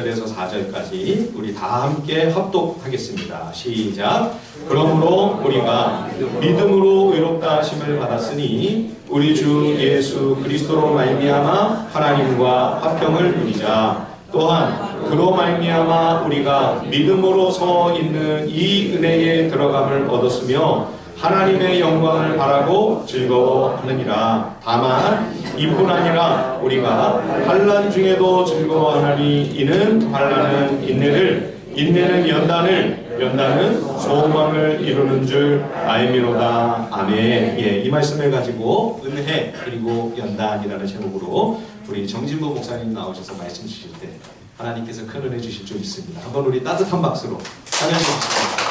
1절에서 4절까지 우리 다 함께 합독하겠습니다. 시작. 그러므로 우리가 믿음으로 의롭다 하심을 받았으니 우리 주 예수 그리스도로 말미암아 하나님과 화평을 누리자. 또한 그로 말미암아 우리가 믿음으로 서 있는 이 은혜에 들어감을 얻었으며 하나님의 영광을 바라고 즐거워하느니라. 다만 이뿐 아니라 우리가 환난 중에도 즐거워하나니 이는 환난은 인내를, 인내는 연단을, 연단은 소망을 이루는 줄 알미로다. 아멘. 예, 이 말씀을 가지고 은혜 그리고 연단이라는 제목으로 우리 정진보 목사님 나오셔서 말씀 주실 때 하나님께서 큰 은혜 주실 줄 믿습니다. 한번 우리 따뜻한 박수로 찬양하시겠습니다.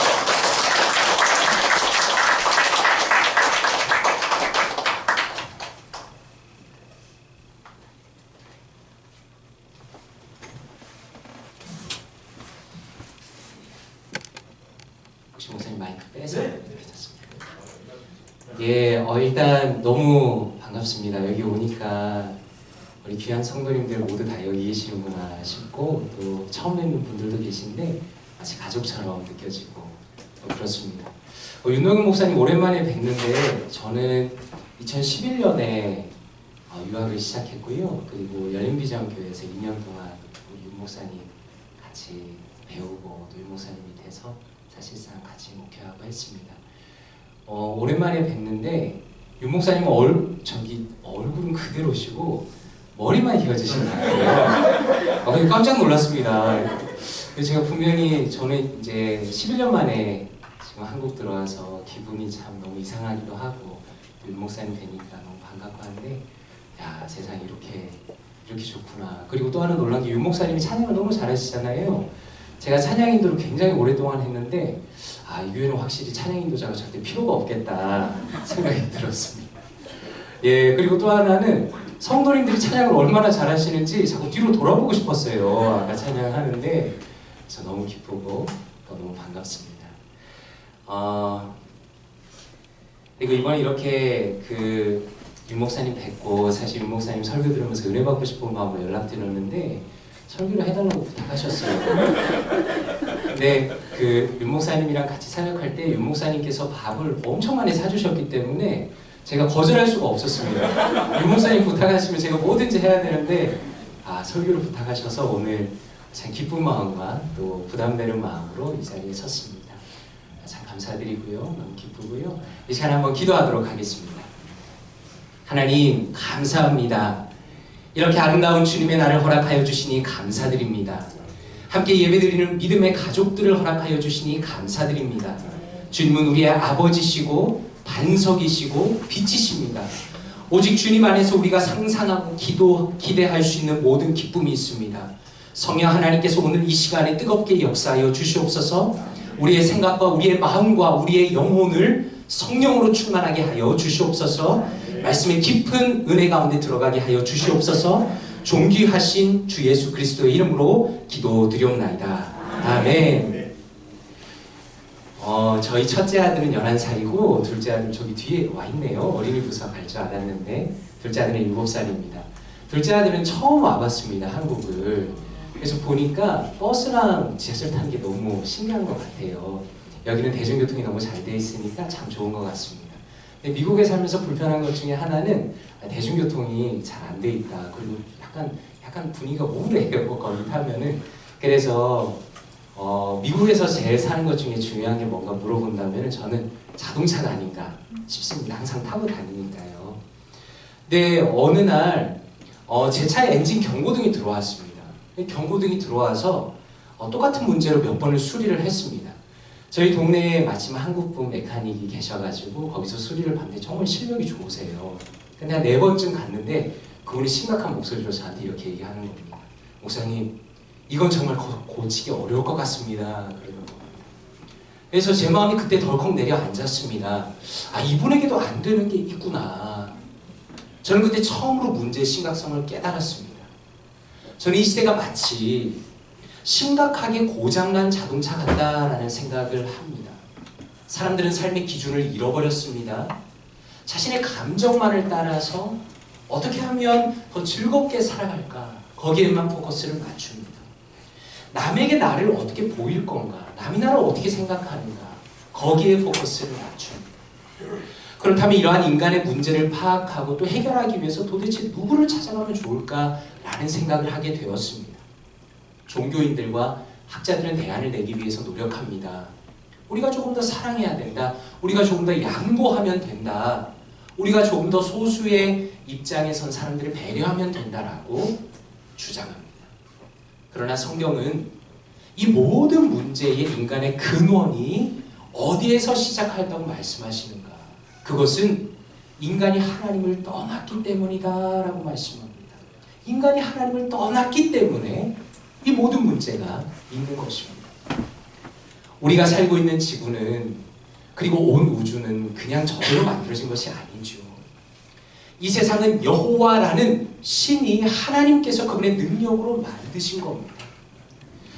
목사님 마이크 빼서 괜찮습니다. 예, 일단 너무 반갑습니다. 여기 오니까 우리 귀한 성도님들 모두 다 여기 계시는구나 싶고 또 처음 뵙는 분들도 계신데 마치 가족처럼 느껴지고 그렇습니다. 윤동현 목사님 오랜만에 뵙는데 저는 2011년에 유학을 시작했고요. 그리고 열린비전교회에서 2년 동안 우리 윤 목사님 같이 배우고 또 윤 목사님 밑에서 사실상 같이 목회하고 했습니다. 오랜만에 뵙는데 윤 목사님은 얼굴은 그대로시고 머리만 휘어지시나요? 깜짝 놀랐습니다. 제가 분명히 저는 이제 11년 만에 지금 한국 들어와서 기분이 참 너무 이상하기도 하고 윤 목사님 뵈니까 너무 반갑고 한데 야, 세상에 이렇게 좋구나. 그리고 또 하나 놀란 게 윤 목사님이 찬양을 너무 잘하시잖아요. 제가 찬양인도를 굉장히 오랫동안 했는데 이 교회는 확실히 찬양인도자가 절대 필요가 없겠다 생각이 들었습니다. 예, 그리고 또 하나는 성도님들이 찬양을 얼마나 잘하시는지 자꾸 뒤로 돌아보고 싶었어요. 아까 찬양하는데 저 너무 기쁘고 또 너무 반갑습니다. 그리고 이번에 이렇게 윤 목사님 뵙고 사실 윤 목사님 설교 들으면서 은혜 받고 싶은 마음으로 연락드렸는데 설교를 해달라고 부탁하셨어요. 근데 윤 목사님이랑 같이 사역할 때 윤 목사님께서 밥을 엄청 많이 사주셨기 때문에 제가 거절할 수가 없었습니다. 윤 목사님 부탁하시면 제가 뭐든지 해야 되는데 설교를 부탁하셔서 오늘 참 기쁜 마음과 또 부담되는 마음으로 이 자리에 섰습니다. 참 감사드리고요. 너무 기쁘고요. 이 시간 한번 기도하도록 하겠습니다. 하나님 감사합니다. 이렇게 아름다운 주님의 날을 허락하여 주시니 감사드립니다. 함께 예배드리는 믿음의 가족들을 허락하여 주시니 감사드립니다. 주님은 우리의 아버지시고 반석이시고 빛이십니다. 오직 주님 안에서 우리가 상상하고 기대할 수 있는 모든 기쁨이 있습니다. 성령 하나님께서 오늘 이 시간에 뜨겁게 역사하여 주시옵소서. 우리의 생각과 우리의 마음과 우리의 영혼을 성령으로 충만하게 하여 주시옵소서. 말씀의 깊은 은혜 가운데 들어가게 하여 주시옵소서. 존귀하신 주 예수 그리스도의 이름으로 기도드리옵나이다. 아멘. 저희 첫째 아들은 11살이고 둘째 아들은 저기 뒤에 와 있네요. 어린이 부서 갈 줄 알았는데 둘째 아들은 7살입니다. 둘째 아들은 처음 와봤습니다. 한국을. 그래서 보니까 버스랑 지하철 타는 게 너무 신기한 것 같아요. 여기는 대중교통이 너무 잘 돼 있으니까 참 좋은 것 같습니다. 근데 미국에 살면서 불편한 것 중에 하나는 대중교통이 잘 안 돼 있다. 그리고 약간 분위기가 우울해요. 거기 타면은. 그래서 미국에서 제일 사는 것 중에 중요한 게 뭔가 물어본다면 저는 자동차가 아닌가 싶습니다. 항상 타고 다니니까요. 근데 어느 날 제 차에 엔진 경고등이 들어왔습니다. 경고등이 들어와서 똑같은 문제로 몇 번을 수리를 했습니다. 저희 동네에 마침 한국분 메카닉이 계셔가지고 거기서 수리를 받는데 정말 실력이 좋으세요. 근데 한 4번쯤 갔는데 그분이 심각한 목소리로 저한테 이렇게 얘기하는 겁니다. 목사님, 이건 정말 고치기 어려울 것 같습니다. 그래서 제 마음이 그때 덜컥 내려앉았습니다. 이분에게도 안 되는 게 있구나. 저는 그때 처음으로 문제의 심각성을 깨달았습니다. 저는 이 시대가 마치 심각하게 고장난 자동차 같다라는 생각을 합니다. 사람들은 삶의 기준을 잃어버렸습니다. 자신의 감정만을 따라서 어떻게 하면 더 즐겁게 살아갈까 거기에만 포커스를 맞춥니다. 남에게 나를 어떻게 보일 건가? 남이 나를 어떻게 생각하는가? 거기에 포커스를 맞춥니다. 그렇다면 이러한 인간의 문제를 파악하고 또 해결하기 위해서 도대체 누구를 찾아가면 좋을까라는 생각을 하게 되었습니다. 종교인들과 학자들은 대안을 내기 위해서 노력합니다. 우리가 조금 더 사랑해야 된다. 우리가 조금 더 양보하면 된다. 우리가 조금 더 소수의 입장에 선 사람들을 배려하면 된다라고 주장합니다. 그러나 성경은 이 모든 문제의 인간의 근원이 어디에서 시작한다고 말씀하시는가? 그것은 인간이 하나님을 떠났기 때문이다라고 말씀합니다. 인간이 하나님을 떠났기 때문에 이 모든 문제가 있는 것입니다. 우리가 살고 있는 지구는 그리고 온 우주는 그냥 저대로 만들어진 것이 아니죠. 이 세상은 여호와라는 신이 하나님께서 그분의 능력으로 만드신 겁니다.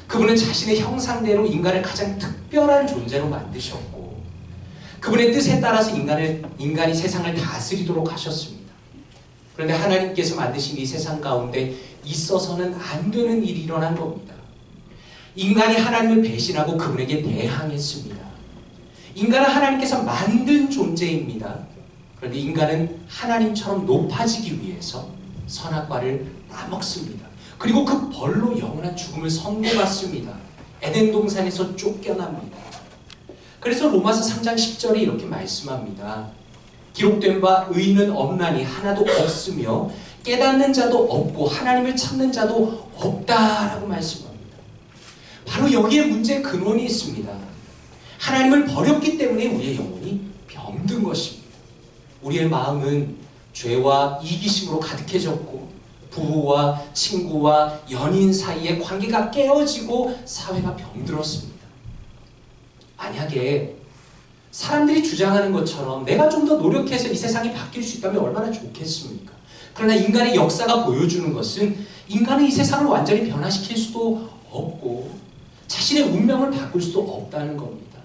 그분은 자신의 형상대로 인간을 가장 특별한 존재로 만드셨고 그분의 뜻에 따라서 인간이 세상을 다스리도록 하셨습니다. 그런데 하나님께서 만드신 이 세상 가운데 있어서는 안 되는 일이 일어난 겁니다. 인간이 하나님을 배신하고 그분에게 대항했습니다. 인간은 하나님께서 만든 존재입니다. 그런데 인간은 하나님처럼 높아지기 위해서 선악과를 따먹습니다. 그리고 그 벌로 영원한 죽음을 선고받습니다. 에덴 동산에서 쫓겨납니다. 그래서 로마서 3장 10절에 이렇게 말씀합니다. 기록된 바 의인은 없나니 하나도 없으며 깨닫는 자도 없고 하나님을 찾는 자도 없다라고 말씀합니다. 바로 여기에 문제의 근원이 있습니다. 하나님을 버렸기 때문에 우리의 영혼이 병든 것입니다. 우리의 마음은 죄와 이기심으로 가득해졌고 부부와 친구와 연인 사이의 관계가 깨어지고 사회가 병들었습니다. 만약에 사람들이 주장하는 것처럼 내가 좀 더 노력해서 이 세상이 바뀔 수 있다면 얼마나 좋겠습니까? 그러나 인간의 역사가 보여주는 것은 인간은 이 세상을 완전히 변화시킬 수도 없고 자신의 운명을 바꿀 수도 없다는 겁니다.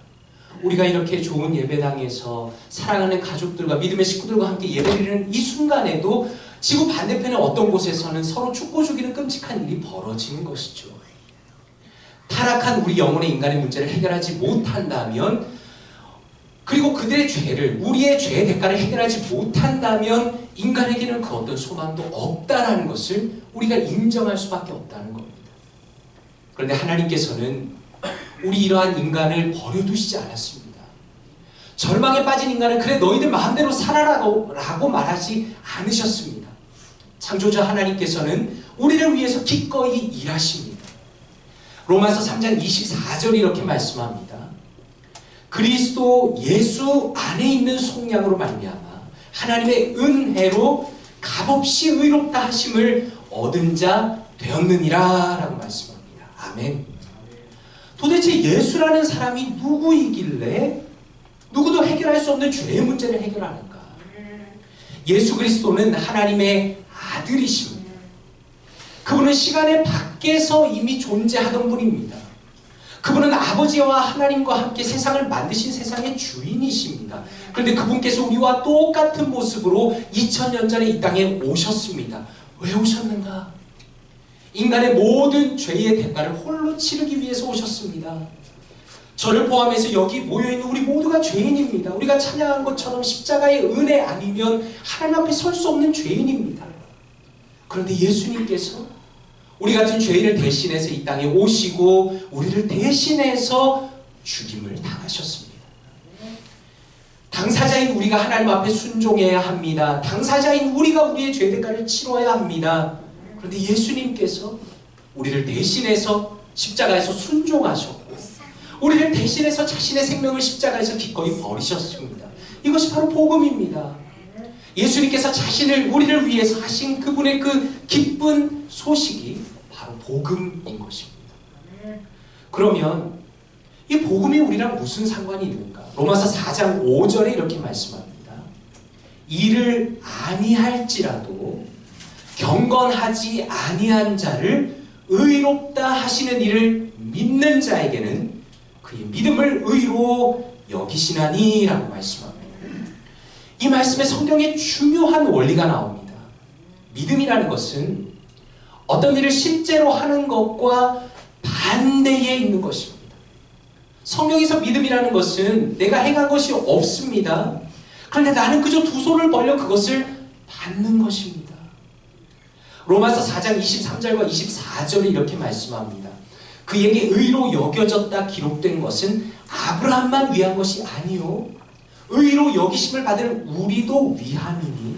우리가 이렇게 좋은 예배당에서 사랑하는 가족들과 믿음의 식구들과 함께 예배드리는 이 순간에도 지구 반대편의 어떤 곳에서는 서로 죽고 죽이는 끔찍한 일이 벌어지는 것이죠. 타락한 우리 영혼의 인간의 문제를 해결하지 못한다면 그리고 그들의 죄를 우리의 죄의 대가를 해결하지 못한다면 인간에게는 그 어떤 소망도 없다라는 것을 우리가 인정할 수밖에 없다는 겁니다. 그런데 하나님께서는 우리 이러한 인간을 버려두시지 않았습니다. 절망에 빠진 인간은 그래 너희들 마음대로 살아라고 말하지 않으셨습니다. 창조자 하나님께서는 우리를 위해서 기꺼이 일하십니다. 로마서 3장 24절이 이렇게 말씀합니다. 그리스도 예수 안에 있는 속량으로 말미암아 하나님의 은혜로 값없이 의롭다 하심을 얻은 자 되었느니라 라고 말씀합니다. 아멘. 도대체 예수라는 사람이 누구이길래 누구도 해결할 수 없는 죄의 문제를 해결하는가? 예수 그리스도는 하나님의 아들이십니다. 그분은 시간의 밖에서 이미 존재하던 분입니다. 그분은 아버지와 하나님과 함께 세상을 만드신 세상의 주인이십니다. 그런데 그분께서 우리와 똑같은 모습으로 2000년 전에 이 땅에 오셨습니다. 왜 오셨는가? 인간의 모든 죄의 대가를 홀로 치르기 위해서 오셨습니다. 저를 포함해서 여기 모여있는 우리 모두가 죄인입니다. 우리가 찬양한 것처럼 십자가의 은혜 아니면 하나님 앞에 설 수 없는 죄인입니다. 그런데 예수님께서 우리 같은 죄인을 대신해서 이 땅에 오시고 우리를 대신해서 죽임을 당하셨습니다. 당사자인 우리가 하나님 앞에 순종해야 합니다. 당사자인 우리가 우리의 죄 대가를 치러야 합니다. 그런데 예수님께서 우리를 대신해서 십자가에서 순종하셨고 우리를 대신해서 자신의 생명을 십자가에서 기꺼이 버리셨습니다. 이것이 바로 복음입니다. 예수님께서 자신을 우리를 위해서 하신 그분의 그 기쁜 소식이 바로 복음인 것입니다. 그러면 이 복음이 우리랑 무슨 상관이 있는가? 로마서 4장 5절에 이렇게 말씀합니다. 이를 아니할지라도 경건하지 아니한 자를 의롭다 하시는 이를 믿는 자에게는 그의 믿음을 의로 여기시나니 라고 말씀합니다. 이 말씀에 성경에 중요한 원리가 나옵니다. 믿음이라는 것은 어떤 일을 실제로 하는 것과 내에 있는 것입니다. 성경에서 믿음이라는 것은 내가 행한 것이 없습니다. 그런데 나는 그저 두 손을 벌려 그것을 받는 것입니다. 로마서 4장 23절과 24절에 이렇게 말씀합니다. 그에게 의로 여겨졌다 기록된 것은 아브라함만 위한 것이 아니요 의로 여기심을 받을 우리도 위함이니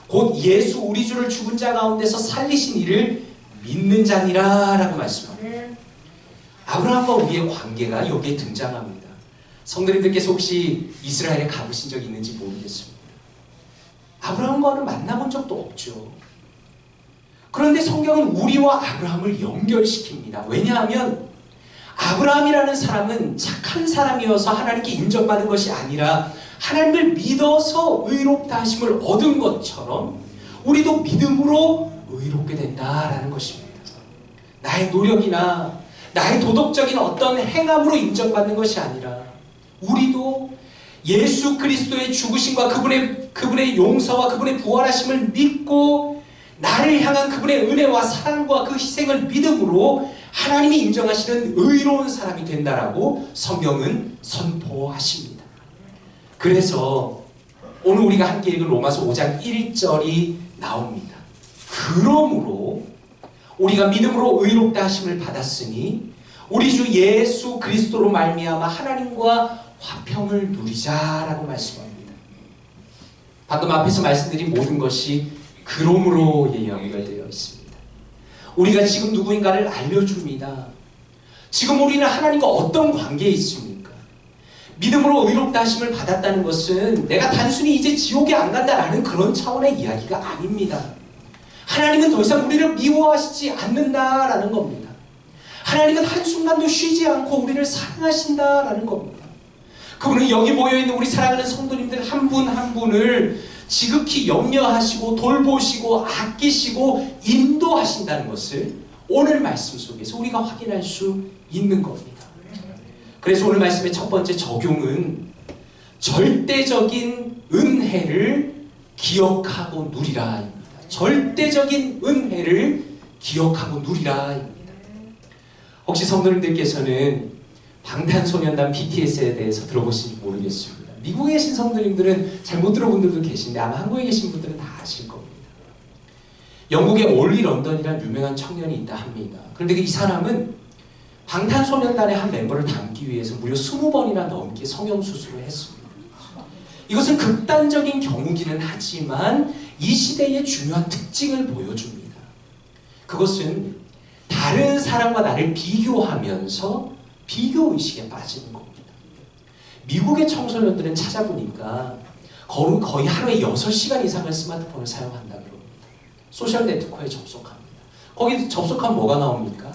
곧 예수 우리 주를 죽은 자 가운데서 살리신 이를 믿는 자니라 라고 말씀합니다. 아브라함과 우리의 관계가 여기에 등장합니다. 성도님들께서 혹시 이스라엘에 가보신 적 있는지 모르겠습니다. 아브라함과는 만나본 적도 없죠. 그런데 성경은 우리와 아브라함을 연결시킵니다. 왜냐하면 아브라함이라는 사람은 착한 사람이어서 하나님께 인정받은 것이 아니라 하나님을 믿어서 의롭다 하심을 얻은 것처럼 우리도 믿음으로 의롭게 된다라는 것입니다. 나의 노력이나 나의 도덕적인 어떤 행함으로 인정받는 것이 아니라 우리도 예수 그리스도의 죽으심과 그분의 용서와 그분의 부활하심을 믿고 나를 향한 그분의 은혜와 사랑과 그 희생을 믿음으로 하나님이 인정하시는 의로운 사람이 된다라고 성경은 선포하십니다. 그래서 오늘 우리가 함께 읽은 로마서 5장 1절이 나옵니다. 그러므로 우리가 믿음으로 의롭다 하심을 받았으니 우리 주 예수 그리스도로 말미암아 하나님과 화평을 누리자라고 말씀합니다. 방금 앞에서 말씀드린 모든 것이 그러므로에 연결되어 있습니다. 우리가 지금 누구인가를 알려줍니다. 지금 우리는 하나님과 어떤 관계에 있습니까? 믿음으로 의롭다 하심을 받았다는 것은 내가 단순히 이제 지옥에 안 간다라는 그런 차원의 이야기가 아닙니다. 하나님은 더 이상 우리를 미워하시지 않는다라는 겁니다. 하나님은 한순간도 쉬지 않고 우리를 사랑하신다라는 겁니다. 그분은 여기 모여있는 우리 사랑하는 성도님들 한 분 한 분을 지극히 염려하시고 돌보시고 아끼시고 인도하신다는 것을 오늘 말씀 속에서 우리가 확인할 수 있는 겁니다. 그래서 오늘 말씀의 첫 번째 적용은 절대적인 은혜를 기억하고 누리라입니다. 절대적인 은혜를 기억하고 누리라입니다. 혹시 성도님들께서는 방탄소년단 BTS에 대해서 들어보실지 모르겠습니다. 미국에 계신 성도님들은 잘 못 들어본 분들도 계신데 아마 한국에 계신 분들은 다 아실 겁니다. 영국에 올리 런던이라는 유명한 청년이 있다 합니다. 그런데 이 사람은 방탄소년단의 한 멤버를 담기 위해서 무려 20번이나 넘게 성형수술을 했습니다. 이것은 극단적인 경우기는 하지만 이 시대의 중요한 특징을 보여줍니다. 그것은 다른 사람과 나를 비교하면서 비교의식에 빠지는 겁니다. 미국의 청소년들은 찾아보니까 거의 하루에 6시간 이상을 스마트폰을 사용한다 그럽니다. 소셜 네트워크에 접속합니다. 거기 접속하면 뭐가 나옵니까?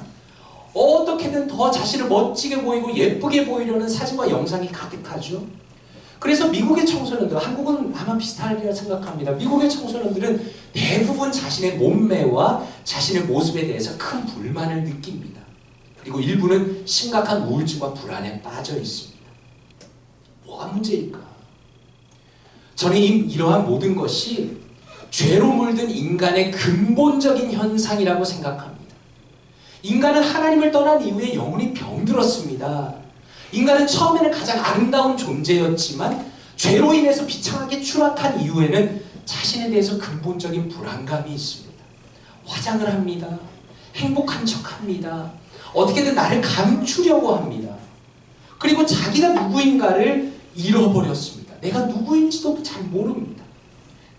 어떻게든 더 자신을 멋지게 보이고 예쁘게 보이려는 사진과 영상이 가득하죠. 그래서 미국의 청소년들, 한국은 아마 비슷하리라 생각합니다. 미국의 청소년들은 대부분 자신의 몸매와 자신의 모습에 대해서 큰 불만을 느낍니다. 그리고 일부는 심각한 우울증과 불안에 빠져 있습니다. 뭐가 문제일까? 저는 이러한 모든 것이 죄로 물든 인간의 근본적인 현상이라고 생각합니다. 인간은 하나님을 떠난 이후에 영혼이 병들었습니다. 인간은 처음에는 가장 아름다운 존재였지만 죄로 인해서 비참하게 추락한 이후에는 자신에 대해서 근본적인 불안감이 있습니다. 화장을 합니다. 행복한 척합니다. 어떻게든 나를 감추려고 합니다. 그리고 자기가 누구인가를 잃어버렸습니다. 내가 누구인지도 잘 모릅니다.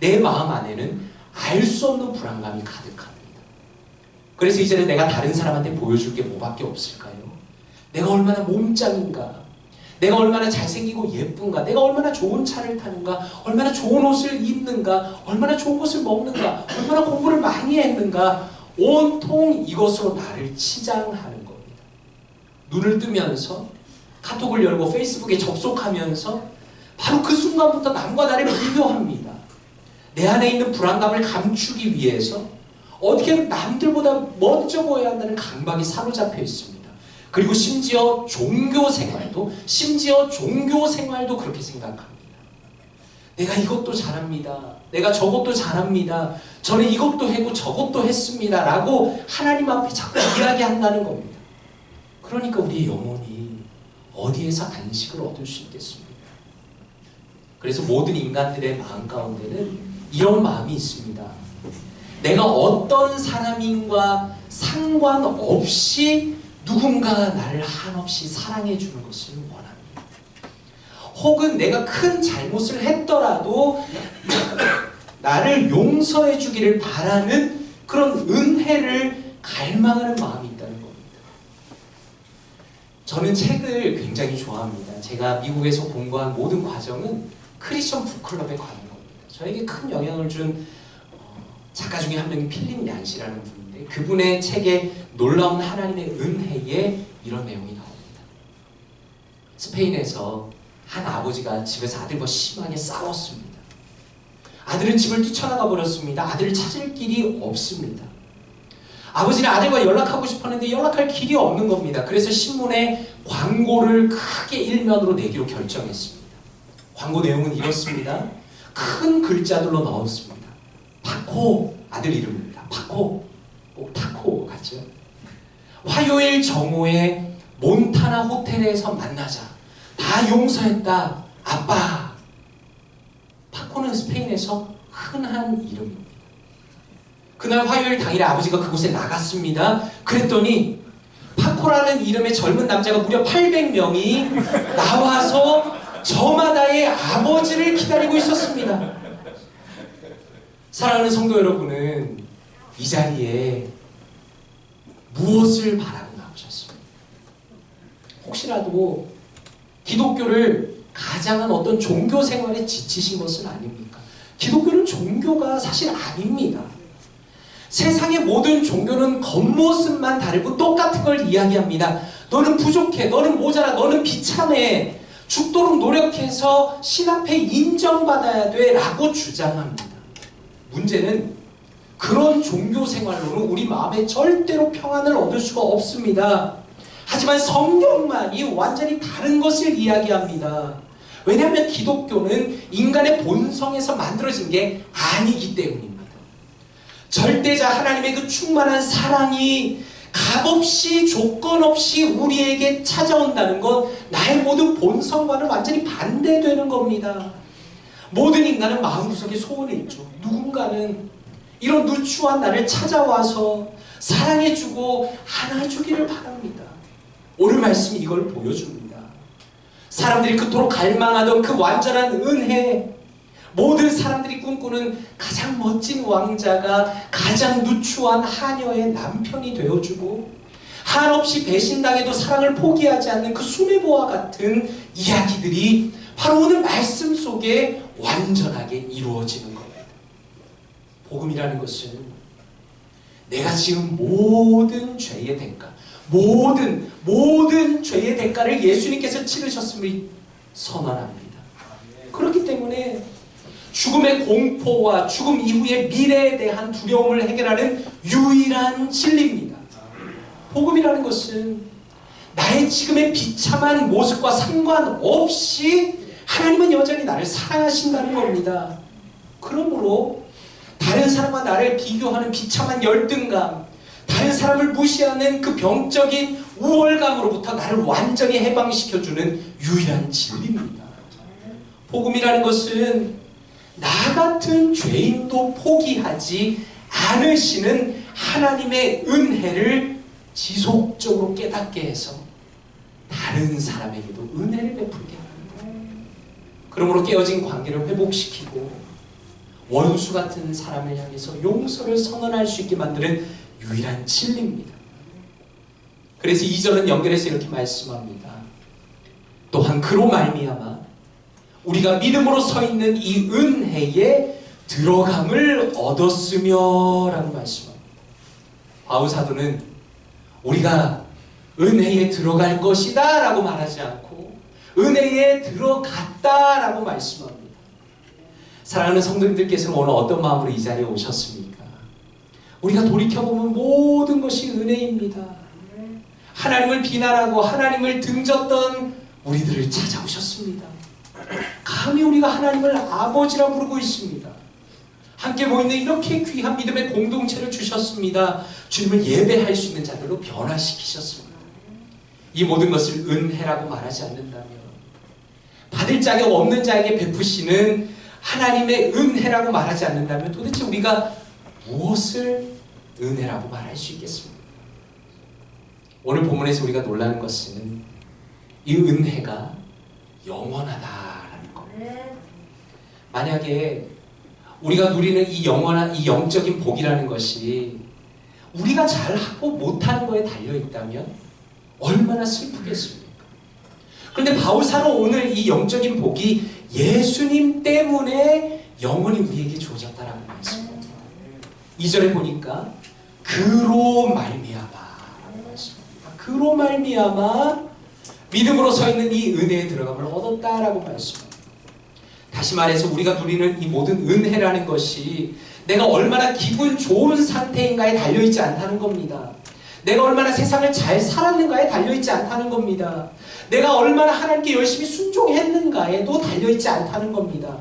내 마음 안에는 알 수 없는 불안감이 가득합니다. 그래서 이제는 내가 다른 사람한테 보여줄 게 뭐밖에 없을까요? 내가 얼마나 몸짱인가? 내가 얼마나 잘생기고 예쁜가? 내가 얼마나 좋은 차를 타는가? 얼마나 좋은 옷을 입는가? 얼마나 좋은 것을 먹는가? 얼마나 공부를 많이 했는가? 온통 이것으로 나를 치장하는 겁니다. 눈을 뜨면서 카톡을 열고 페이스북에 접속하면서 바로 그 순간부터 남과 나를 비교합니다. 내 안에 있는 불안감을 감추기 위해서 어떻게 남들보다 먼저 보여야 한다는 강박이 사로잡혀 있습니다. 그리고 심지어 종교 생활도 그렇게 생각합니다. 내가 이것도 잘합니다. 내가 저것도 잘합니다. 저는 이것도 했고 저것도 했습니다. 라고 하나님 앞에 자꾸 이야기한다는 겁니다. 그러니까 우리의 영혼이 어디에서 안식을 얻을 수 있겠습니까? 그래서 모든 인간들의 마음 가운데는 이런 마음이 있습니다. 내가 어떤 사람인과 상관없이 누군가가 나를 한없이 사랑해 주는 것을 원합니다. 혹은 내가 큰 잘못을 했더라도 나를 용서해 주기를 바라는 그런 은혜를 갈망하는 마음이 있다는 겁니다. 저는 책을 굉장히 좋아합니다. 제가 미국에서 공부한 모든 과정은 크리스천 북클럽에 관한 겁니다. 저에게 큰 영향을 준 작가 중에 한 명이 필립 얀시라는 분인데 그분의 책에 놀라운 하나님의 은혜에 이런 내용이 나옵니다. 스페인에서 한 아버지가 집에서 아들과 심하게 싸웠습니다. 아들은 집을 뛰쳐나가 버렸습니다. 아들을 찾을 길이 없습니다. 아버지는 아들과 연락하고 싶었는데 연락할 길이 없는 겁니다. 그래서 신문에 광고를 크게 일면으로 내기로 결정했습니다. 광고 내용은 이렇습니다. 큰 글자들로 넣었습니다. 파코, 아들 이름입니다. 파코, 꼭 타코 같죠? 화요일 정오에 몬타나 호텔에서 만나자. 다 용서했다. 아빠. 파코는 스페인에서 흔한 이름입니다. 그날 화요일 당일에 아버지가 그곳에 나갔습니다. 그랬더니 파코라는 이름의 젊은 남자가 무려 800명이 나와서 저마다의 아버지를 기다리고 있었습니다. 사랑하는 성도 여러분은 이 자리에 무엇을 바라고 나오셨습니까? 혹시라도 기독교를 가장한 어떤 종교 생활에 지치신 것은 아닙니까? 기독교는 종교가 사실 아닙니다. 세상의 모든 종교는 겉모습만 다르고 똑같은 걸 이야기합니다. 너는 부족해, 너는 모자라, 너는 비참해, 죽도록 노력해서 신 앞에 인정받아야 돼 라고 주장합니다. 문제는 그런 종교 생활로는 우리 마음에 절대로 평안을 얻을 수가 없습니다. 하지만 성경만이 완전히 다른 것을 이야기합니다. 왜냐하면 기독교는 인간의 본성에서 만들어진 게 아니기 때문입니다. 절대자 하나님의 그 충만한 사랑이 값없이 조건 없이 우리에게 찾아온다는 건 나의 모든 본성과는 완전히 반대되는 겁니다. 모든 인간은 마음구석에 소원이 있죠. 누군가는 이런 누추한 나를 찾아와서 사랑해주고 안아주기를 바랍니다. 오늘 말씀이 이걸 보여줍니다. 사람들이 그토록 갈망하던 그 완전한 은혜, 모든 사람들이 꿈꾸는 가장 멋진 왕자가 가장 누추한 하녀의 남편이 되어주고 한없이 배신당해도 사랑을 포기하지 않는 그 수메보와 같은 이야기들이 바로 오늘 말씀 속에 완전하게 이루어지는 겁니다. 복음이라는 것은 내가 지은 모든 죄의 대가, 모든 죄의 대가를 예수님께서 치르셨음을 선언합니다. 그렇기 때문에 죽음의 공포와 죽음 이후의 미래에 대한 두려움을 해결하는 유일한 진리입니다. 복음이라는 것은 나의 지금의 비참한 모습과 상관없이 하나님은 여전히 나를 사랑하신다는 겁니다. 그러므로 다른 사람과 나를 비교하는 비참한 열등감, 다른 사람을 무시하는 그 병적인 우월감으로부터 나를 완전히 해방시켜주는 유일한 진리입니다. 복음이라는 것은 나 같은 죄인도 포기하지 않으시는 하나님의 은혜를 지속적으로 깨닫게 해서 다른 사람에게도 은혜를 베풀게 합니다. 그러므로 깨어진 관계를 회복시키고 원수 같은 사람을 향해서 용서를 선언할 수 있게 만드는 유일한 진리입니다. 그래서 2절은 연결해서 이렇게 말씀합니다. 또한 그로 말미암아 우리가 믿음으로 서 있는 이 은혜에 들어감을 얻었으며 라고 말씀합니다. 바울 사도는 우리가 은혜에 들어갈 것이다 라고 말하지 않고 은혜에 들어갔다 라고 말씀합니다. 사랑하는 성도님들께서는 오늘 어떤 마음으로 이 자리에 오셨습니까? 우리가 돌이켜보면 모든 것이 은혜입니다. 하나님을 비난하고 하나님을 등졌던 우리들을 찾아오셨습니다. 감히 우리가 하나님을 아버지라 부르고 있습니다. 함께 모이는 이렇게 귀한 믿음의 공동체를 주셨습니다. 주님을 예배할 수 있는 자들로 변화시키셨습니다. 이 모든 것을 은혜라고 말하지 않는다면, 받을 자격 없는 자에게 베푸시는 하나님의 은혜라고 말하지 않는다면 도대체 우리가 무엇을 은혜라고 말할 수 있겠습니까? 오늘 본문에서 우리가 놀라는 것은 이 은혜가 영원하다라는 겁니다. 만약에 우리가 누리는 이 영원한, 이 영적인 복이라는 것이 우리가 잘하고 못하는 거에 달려있다면 얼마나 슬프겠습니까? 그런데 바울사는 오늘 이 영적인 복이 예수님 때문에 영원히 우리에게 주어졌다라고 말씀합니다. 2절에 보니까 그로 말미암아라고 말씀합니다. 그로 말미암아 믿음으로 서 있는 이 은혜에 들어감을 얻었다라고 말씀합니다. 다시 말해서 우리가 누리는 이 모든 은혜라는 것이 내가 얼마나 기분 좋은 상태인가에 달려있지 않다는 겁니다. 내가 얼마나 세상을 잘 살았는가에 달려있지 않다는 겁니다. 내가 얼마나 하나님께 열심히 순종했는가에도 달려있지 않다는 겁니다.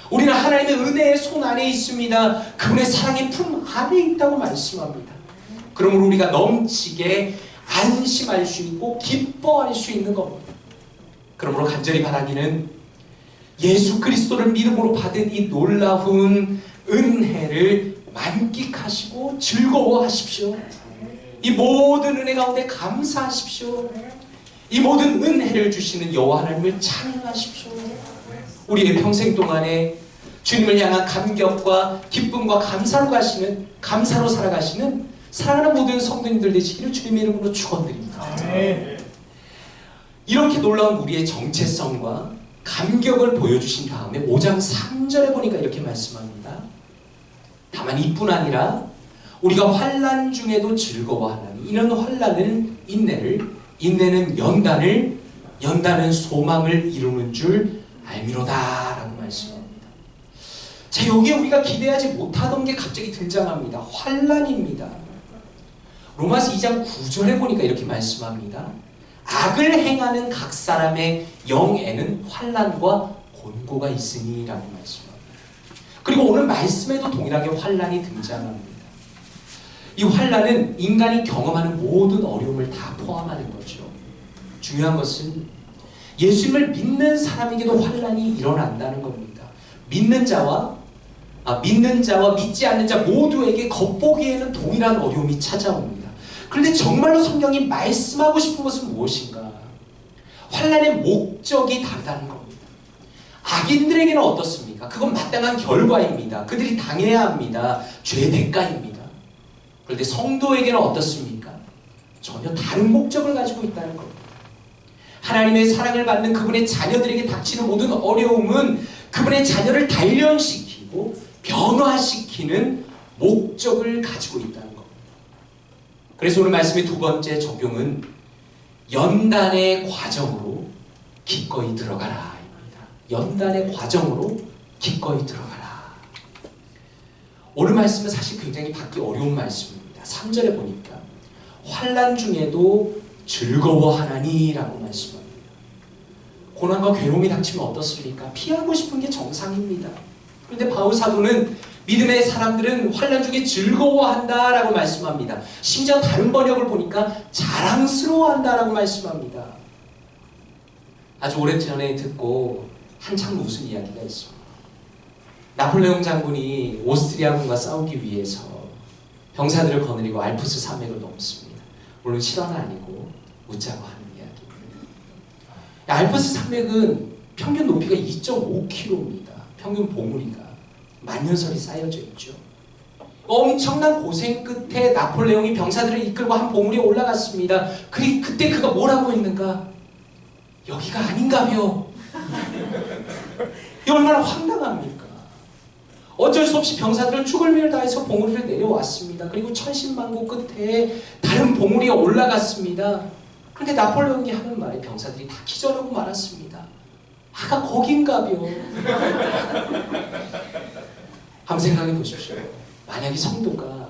우리는 하나님의 은혜의 손 안에 있습니다. 그분의 사랑의 품 안에 있다고 말씀합니다. 그러므로 우리가 넘치게 안심할 수 있고 기뻐할 수 있는 겁니다. 그러므로 간절히 바라기는 예수 그리스도를 믿음으로 받은 이 놀라운 은혜를 만끽하시고 즐거워하십시오. 이 모든 은혜 가운데 감사하십시오. 이 모든 은혜를 주시는 여호와 하나님을 찬양하십시오. 우리의 평생 동안에 주님을 향한 감격과 기쁨과 감사로 살아가시는 사랑하는 모든 성도님들 되시기를 주님의 이름으로 축원드립니다. 이렇게 놀라운 우리의 정체성과 감격을 보여주신 다음에 5장 3절에 보니까 이렇게 말씀합니다. 다만 이뿐 아니라 우리가 환난 중에도 즐거워하나니 이는 환난은 인내를, 인내는 연단을, 연단은 소망을 이루는 줄 알미로다 라고 말씀합니다. 자, 여기에 우리가 기대하지 못하던 게 갑자기 등장합니다. 환난입니다. 로마서 2장 9절에 보니까 이렇게 말씀합니다. 악을 행하는 각 사람의 영에는 환난과 곤고가 있으니 라고 말씀합니다. 그리고 오늘 말씀에도 동일하게 환난이 등장합니다. 이 환난은 인간이 경험하는 모든 어려움을 다 포함하는 거죠. 중요한 것은 예수님을 믿는 사람에게도 환난이 일어난다는 겁니다. 믿는 자와 믿지 않는 자 모두에게 겉보기에는 동일한 어려움이 찾아옵니다. 그런데 정말로 성경이 말씀하고 싶은 것은 무엇인가? 환난의 목적이 다르다는 겁니다. 악인들에게는 어떻습니까? 그건 마땅한 결과입니다. 그들이 당해야 합니다. 죄의 대가입니다. 그런데 성도에게는 어떻습니까? 전혀 다른 목적을 가지고 있다는 겁니다. 하나님의 사랑을 받는 그분의 자녀들에게 닥치는 모든 어려움은 그분의 자녀를 단련시키고 변화시키는 목적을 가지고 있다는 겁니다. 그래서 오늘 말씀의 두 번째 적용은 연단의 과정으로 기꺼이 들어가라 입니다. 연단의 과정으로 기꺼이 들어가라. 오늘 말씀은 사실 굉장히 받기 어려운 말씀입니다. 3절에 보니까 환난 중에도 즐거워하나니 라고 말씀합니다. 고난과 괴로움이 닥치면 어떻습니까? 피하고 싶은 게 정상입니다. 그런데 바울 사도는 믿음의 사람들은 환난 중에 즐거워한다 라고 말씀합니다. 심지어 다른 번역을 보니까 자랑스러워한다 라고 말씀합니다. 아주 오래전에 듣고 한참 웃은 이야기가 있습니다. 나폴레옹 장군이 오스트리아군과 싸우기 위해서 병사들을 거느리고 알프스 산맥을 넘습니다. 물론 실화는 아니고 웃자고 하는 이야기입니다. 알프스 산맥은 평균 높이가 2.5km입니다. 평균 봉우리가 만년설이 쌓여져 있죠. 엄청난 고생 끝에 나폴레옹이 병사들을 이끌고 한 봉우리에 올라갔습니다. 그때 그가 뭐라고 했는가? 여기가 아닌가벼. 이 얼마나 황당합니까? 어쩔 수 없이 병사들은 죽을 힘을 다해서 봉우리를 내려왔습니다. 그리고 천신만고 끝에 다른 봉우리에 올라갔습니다. 그런데 나폴레옹이 하는 말에 병사들이 다 기절하고 말았습니다. 아가 거긴가벼. 한번 생각해 보십시오. 만약에 성도가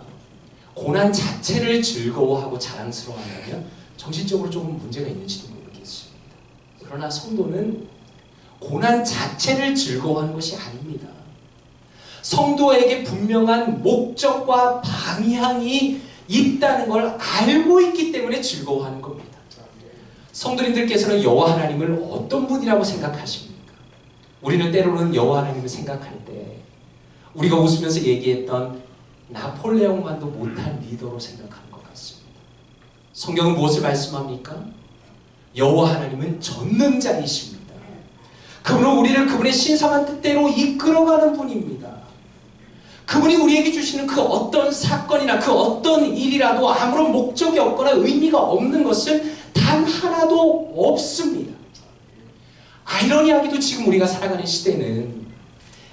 고난 자체를 즐거워하고 자랑스러워한다면 정신적으로 조금 문제가 있는지도 모르겠습니다. 그러나 성도는 고난 자체를 즐거워하는 것이 아닙니다. 성도에게 분명한 목적과 방향이 있다는 걸 알고 있기 때문에 즐거워하는 겁니다. 성도님들께서는 여호와 하나님을 어떤 분이라고 생각하십니까? 우리는 때로는 여호와 하나님을 생각할 때 우리가 웃으면서 얘기했던 나폴레옹만도 못한 리더로 생각하는 것 같습니다. 성경은 무엇을 말씀합니까? 여호와 하나님은 전능자이십니다. 그분은 우리를 그분의 신성한 뜻대로 이끌어가는 분입니다. 그분이 우리에게 주시는 그 어떤 사건이나 그 어떤 일이라도 아무런 목적이 없거나 의미가 없는 것은 단 하나도 없습니다. 아이러니하게도 지금 우리가 살아가는 시대는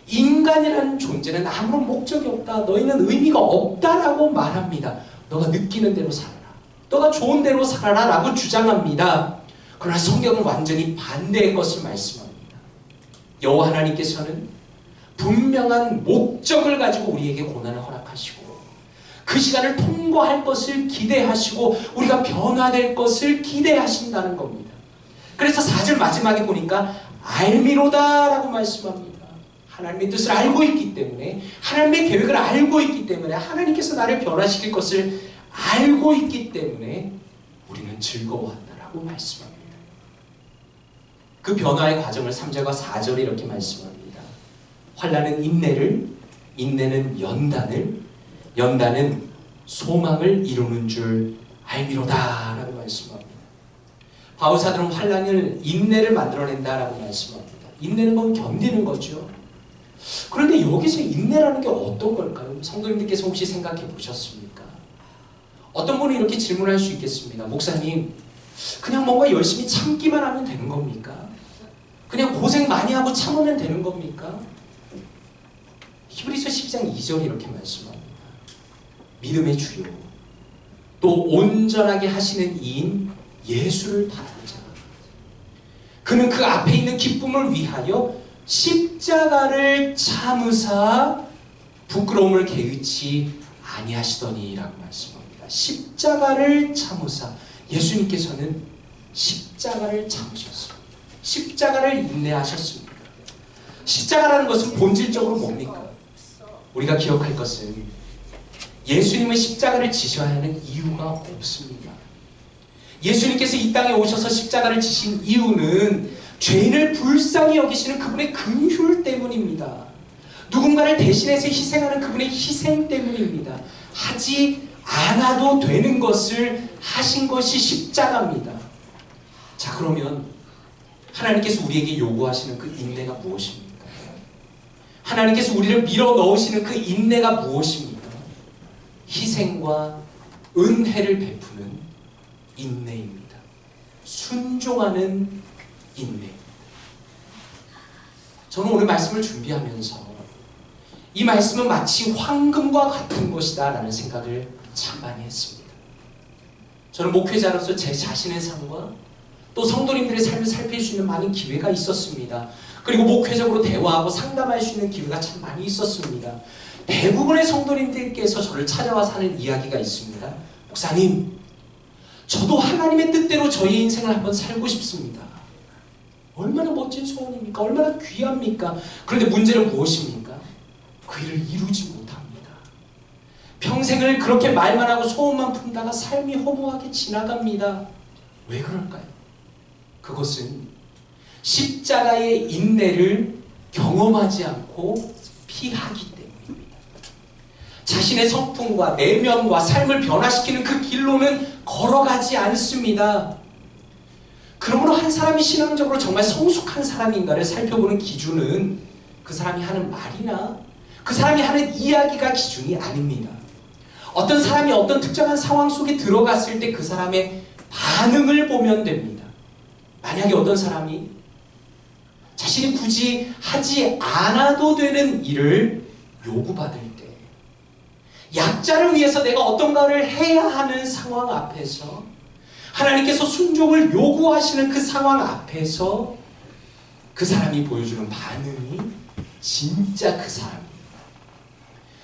인간이라는 존재는 아무런 목적이 없다, 너희는 의미가 없다라고 말합니다. 너가 느끼는 대로 살아라, 너가 좋은 대로 살아라 라고 주장합니다. 그러나 성경은 완전히 반대의 것을 말씀합니다. 여호와 하나님께서는 분명한 목적을 가지고 우리에게 고난을 허락하시고 그 시간을 통과할 것을 기대하시고 우리가 변화될 것을 기대하신다는 겁니다. 그래서 4절 마지막에 보니까 알미로다 라고 말씀합니다. 하나님의 뜻을 알고 있기 때문에, 하나님의 계획을 알고 있기 때문에, 하나님께서 나를 변화시킬 것을 알고 있기 때문에 우리는 즐거워한다라고 말씀합니다. 그 변화의 과정을 3절과 4절에 이렇게 말씀합니다. 환난은 인내를, 인내는 연단을, 연단은 소망을 이루는 줄 알미로다 라고 말씀합니다. 바울사들은 환난을 인내를 만들어낸다라고 말씀합니다. 인내는 건 견디는 거죠. 그런데 여기서 인내라는 게 어떤 걸까요? 성도님들께서 혹시 생각해 보셨습니까? 어떤 분이 이렇게 질문할 수 있겠습니다. 목사님, 그냥 뭔가 열심히 참기만 하면 되는 겁니까? 그냥 고생 많이 하고 참으면 되는 겁니까? 히브리서 10장 2절이 이렇게 말씀합니다. 믿음의 주요 또 온전하게 하시는 이인 예수를 바라자. 그는 그 앞에 있는 기쁨을 위하여 십자가를 참으사 부끄러움을 개의치 아니하시더니라고 말씀합니다. 십자가를 참으사, 예수님께서는 십자가를 참으셨습니다. 십자가를 인내하셨습니다. 십자가라는 것은 본질적으로 뭡니까? 우리가 기억할 것은 예수님은 십자가를 지셔야 하는 이유가 없습니다. 예수님께서 이 땅에 오셔서 십자가를 지신 이유는 죄인을 불쌍히 여기시는 그분의 긍휼 때문입니다. 누군가를 대신해서 희생하는 그분의 희생 때문입니다. 하지 않아도 되는 것을 하신 것이 십자가입니다. 자, 그러면 하나님께서 우리에게 요구하시는 그 인내가 무엇입니까? 하나님께서 우리를 밀어 넣으시는 그 인내가 무엇입니까? 희생과 은혜를 베푸는 인내입니다. 순종하는 인내입니다. 저는 오늘 말씀을 준비하면서 이 말씀은 마치 황금과 같은 것이다 라는 생각을 참 많이 했습니다. 저는 목회자로서 제 자신의 삶과 또 성도님들의 삶을 살필 수 있는 많은 기회가 있었습니다. 그리고 목회적으로 대화하고 상담할 수 있는 기회가 참 많이 있었습니다. 대부분의 성도님들께서 저를 찾아와서 하는 이야기가 있습니다. 목사님, 저도 하나님의 뜻대로 저희 인생을 한번 살고 싶습니다. 얼마나 멋진 소원입니까? 얼마나 귀합니까? 그런데 문제는 무엇입니까? 그 일을 이루지 못합니다. 평생을 그렇게 말만 하고 소원만 품다가 삶이 허무하게 지나갑니다. 왜 그럴까요? 그것은 십자가의 인내를 경험하지 않고 피하기 때문입니다. 자신의 성품과 내면과 삶을 변화시키는 그 길로는 걸어가지 않습니다. 그러므로 한 사람이 신앙적으로 정말 성숙한 사람인가를 살펴보는 기준은 그 사람이 하는 말이나 그 사람이 하는 이야기가 기준이 아닙니다. 어떤 사람이 어떤 특정한 상황 속에 들어갔을 때 그 사람의 반응을 보면 됩니다. 만약에 어떤 사람이 자신이 굳이 하지 않아도 되는 일을 요구받을 때, 약자를 위해서 내가 어떤가를 해야 하는 상황 앞에서 하나님께서 순종을 요구하시는 그 상황 앞에서 그 사람이 보여주는 반응이 진짜 그 사람입니다.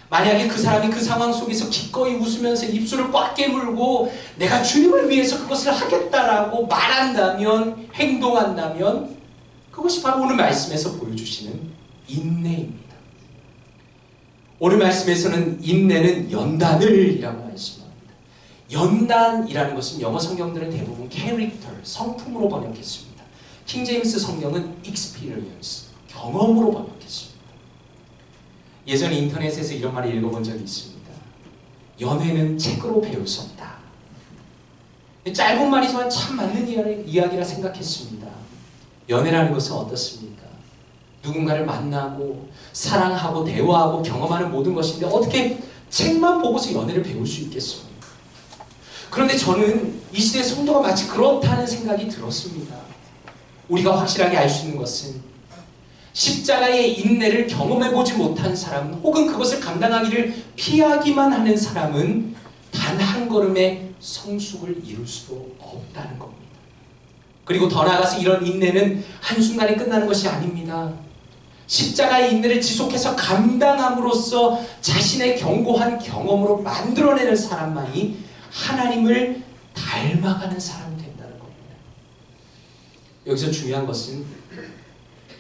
만약에 그 사람이 그 상황 속에서 기꺼이 웃으면서 입술을 꽉 깨물고 내가 주님을 위해서 그것을 하겠다라고 말한다면, 행동한다면 그것이 바로 오늘 말씀에서 보여주시는 인내입니다. 오늘 말씀에서는 인내는 연단을 이라고 말씀합니다. 연단이라는 것은 영어 성경들은 대부분 캐릭터, 성품으로 번역했습니다. 킹제임스 성경은 experience, 경험으로 번역했습니다. 예전에 인터넷에서 이런 말을 읽어본 적이 있습니다. 연애는 책으로 배울 수 없다. 짧은 말이지만 참 맞는 이야기라 생각했습니다. 연애라는 것은 어떻습니까? 누군가를 만나고 사랑하고 대화하고 경험하는 모든 것인데 어떻게 책만 보고서 연애를 배울 수 있겠습니까? 그런데 저는 이 시대 성도가 마치 그렇다는 생각이 들었습니다. 우리가 확실하게 알 수 있는 것은 십자가의 인내를 경험해보지 못한 사람 혹은 그것을 감당하기를 피하기만 하는 사람은 단 한 걸음의 성숙을 이룰 수도 없다는 겁니다. 그리고 더 나아가서 이런 인내는 한순간에 끝나는 것이 아닙니다. 십자가의 인내를 지속해서 감당함으로써 자신의 견고한 경험으로 만들어내는 사람만이 하나님을 닮아가는 사람이 된다는 겁니다. 여기서 중요한 것은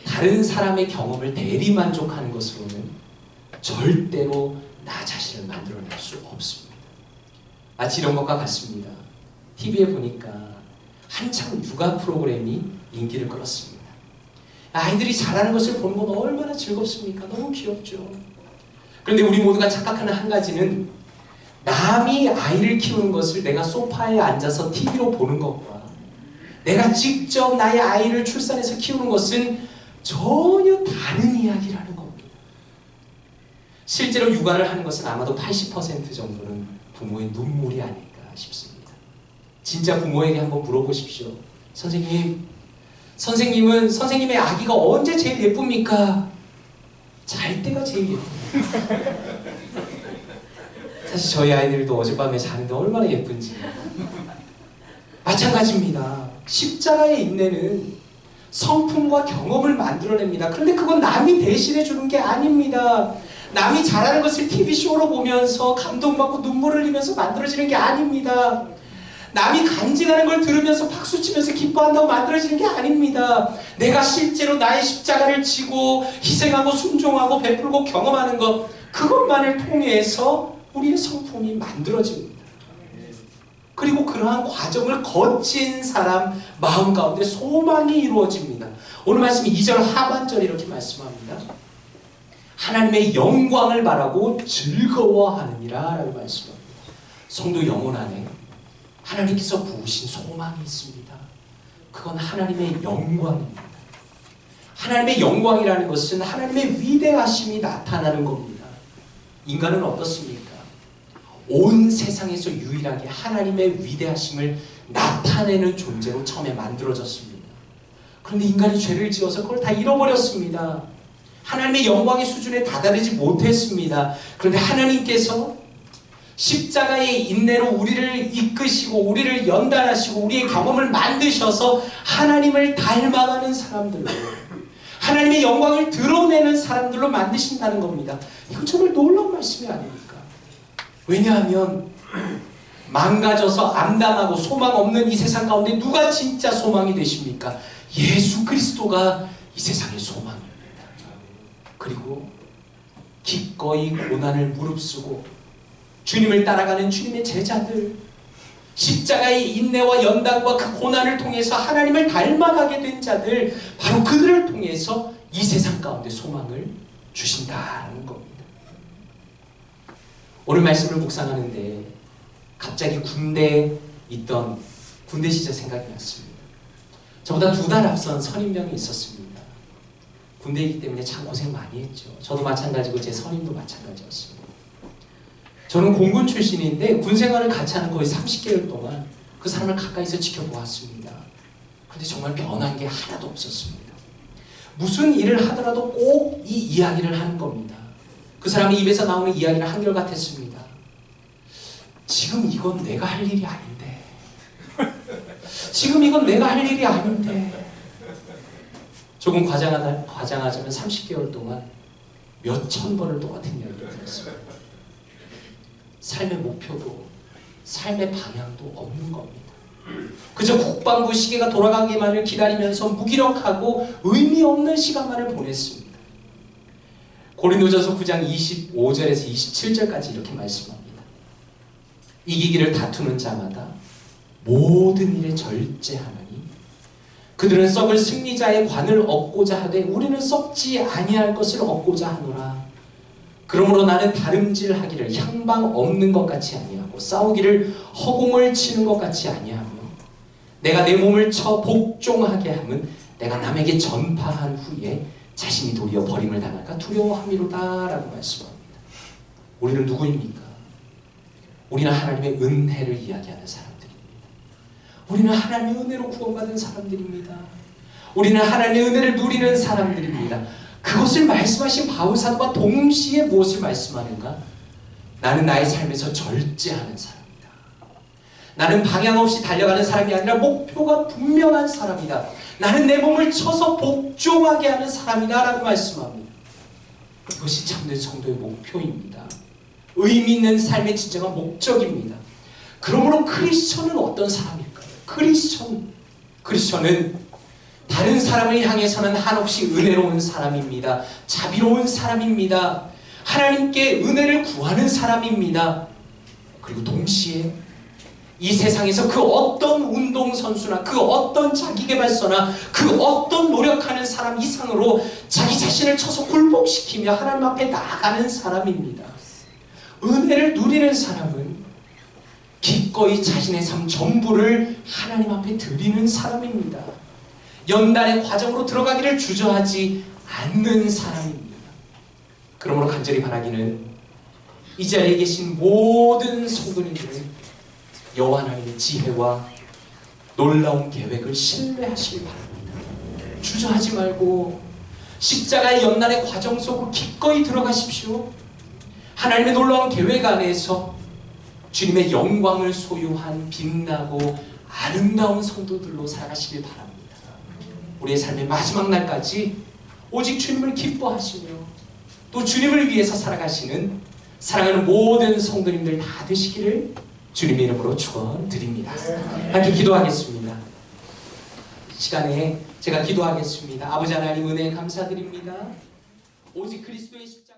다른 사람의 경험을 대리만족하는 것으로는 절대로 나 자신을 만들어낼 수 없습니다. 마치 이런 것과 같습니다. TV에 보니까 한참 육아 프로그램이 인기를 끌었습니다. 아이들이 잘하는 것을 보는 건 얼마나 즐겁습니까? 너무 귀엽죠. 그런데 우리 모두가 착각하는 한 가지는 남이 아이를 키우는 것을 내가 소파에 앉아서 TV로 보는 것과 내가 직접 나의 아이를 출산해서 키우는 것은 전혀 다른 이야기라는 겁니다. 실제로 육아를 하는 것은 아마도 80% 정도는 부모의 눈물이 아닐까 싶습니다. 진짜 부모에게 한번 물어보십시오. 선생님은 선생님의 아기가 언제 제일 예쁩니까? 잘 때가 제일 예쁩니다. 사실 저희 아이들도 어젯밤에 자는데 얼마나 예쁜지. 마찬가지입니다. 십자가의 인내는 성품과 경험을 만들어냅니다. 그런데 그건 남이 대신해 주는 게 아닙니다. 남이 잘하는 것을 TV쇼로 보면서 감동받고 눈물을 흘리면서 만들어지는 게 아닙니다. 남이 간증하는 걸 들으면서 박수치면서 기뻐한다고 만들어지는 게 아닙니다. 내가 실제로 나의 십자가를 지고 희생하고 순종하고 베풀고 경험하는 것, 그것만을 통해서 우리의 성품이 만들어집니다. 그리고 그러한 과정을 거친 사람 마음 가운데 소망이 이루어집니다. 오늘 말씀 2절 하반절에 이렇게 말씀합니다. 하나님의 영광을 바라고 즐거워하느니라 라고 말씀합니다. 성도 영혼 안에 하나님께서 부으신 소망이 있습니다. 그건 하나님의 영광입니다. 하나님의 영광이라는 것은 하나님의 위대하심이 나타나는 겁니다. 인간은 어떻습니까? 온 세상에서 유일하게 하나님의 위대하심을 나타내는 존재로 처음에 만들어졌습니다. 그런데 인간이 죄를 지어서 그걸 다 잃어버렸습니다. 하나님의 영광의 수준에 다다르지 못했습니다. 그런데 하나님께서 십자가의 인내로 우리를 이끄시고 우리를 연단하시고 우리의 경험을 만드셔서 하나님을 닮아가는 사람들로, 하나님의 영광을 드러내는 사람들로 만드신다는 겁니다. 이건 정말 놀라운 말씀이 아닙니까? 왜냐하면 망가져서 암담하고 소망 없는 이 세상 가운데 누가 진짜 소망이 되십니까? 예수 그리스도가 이 세상의 소망입니다. 그리고 기꺼이 고난을 무릅쓰고 주님을 따라가는 주님의 제자들, 십자가의 인내와 연단과 그 고난을 통해서 하나님을 닮아가게 된 자들, 바로 그들을 통해서 이 세상 가운데 소망을 주신다는 겁니다. 오늘 말씀을 묵상하는데 갑자기 군대에 있던 군대 시절 생각이 났습니다. 저보다 2달 앞선 선임병이 있었습니다. 군대이기 때문에 참 고생 많이 했죠. 저도 마찬가지고 제 선임도 마찬가지였습니다. 저는 공군 출신인데 군 생활을 같이 하는 거의 30개월 동안 그 사람을 가까이서 지켜보았습니다. 그런데 정말 변한 게 하나도 없었습니다. 무슨 일을 하더라도 꼭 이 이야기를 하는 겁니다. 그 사람의 입에서 나오는 이야기는 한결같았습니다. 지금 이건 내가 할 일이 아닌데. 지금 이건 내가 할 일이 아닌데. 조금 과장하자면 30개월 동안 몇천 번을 똑같은 이야기를 들었습니다. 삶의 목표도 삶의 방향도 없는 겁니다. 그저 국방부 시계가 돌아가기만을 기다리면서 무기력하고 의미 없는 시간만을 보냈습니다. 고린도전서 9장 25절에서 27절까지 이렇게 말씀합니다. 이기기를 다투는 자마다 모든 일에 절제하노니 그들은 썩을 승리자의 관을 얻고자 하되 우리는 썩지 아니할 것을 얻고자 하노라. 그러므로 나는 다름질하기를 향방 없는 것 같이 아니하고 싸우기를 허공을 치는 것 같이 아니하며 내가 내 몸을 쳐 복종하게 함은 내가 남에게 전파한 후에 자신이 도리어 버림을 당할까 두려워함이로다 라고 말씀합니다. 우리는 누구입니까? 우리는 하나님의 은혜를 이야기하는 사람들입니다. 우리는 하나님의 은혜로 구원받은 사람들입니다. 우리는 하나님의 은혜를 누리는 사람들입니다. 그것을 말씀하신 바울사도가 동시에 무엇을 말씀하는가? 나는 나의 삶에서 절제하는 사람이다. 나는 방향 없이 달려가는 사람이 아니라 목표가 분명한 사람이다. 나는 내 몸을 쳐서 복종하게 하는 사람이다 라고 말씀합니다. 그것이 참된 성도의 목표입니다. 의미 있는 삶의 진정한 목적입니다. 그러므로 크리스천은 어떤 사람일까요? 크리스천은 다른 사람을 향해서는 한없이 은혜로운 사람입니다. 자비로운 사람입니다. 하나님께 은혜를 구하는 사람입니다. 그리고 동시에 이 세상에서 그 어떤 운동선수나 그 어떤 자기개발서나 그 어떤 노력하는 사람 이상으로 자기 자신을 쳐서 굴복시키며 하나님 앞에 나아가는 사람입니다. 은혜를 누리는 사람은 기꺼이 자신의 삶 전부를 하나님 앞에 드리는 사람입니다. 연단의 과정으로 들어가기를 주저하지 않는 사람입니다. 그러므로 간절히 바라기는 이 자리에 계신 모든 성도님들은 여호와 하나님의 지혜와 놀라운 계획을 신뢰하시기 바랍니다. 주저하지 말고 십자가의 연단의 과정 속으로 기꺼이 들어가십시오. 하나님의 놀라운 계획 안에서 주님의 영광을 소유한 빛나고 아름다운 성도들로 살아가시길 바랍니다. 우리의 삶의 마지막 날까지 오직 주님을 기뻐하시며 또 주님을 위해서 살아가시는 사랑하는 모든 성도님들 다 되시기를 주님의 이름으로 축원드립니다. 함께 기도하겠습니다. 시간에 제가 기도하겠습니다. 아버지 하나님 은혜에 감사드립니다. 오직 그리스도의 십자가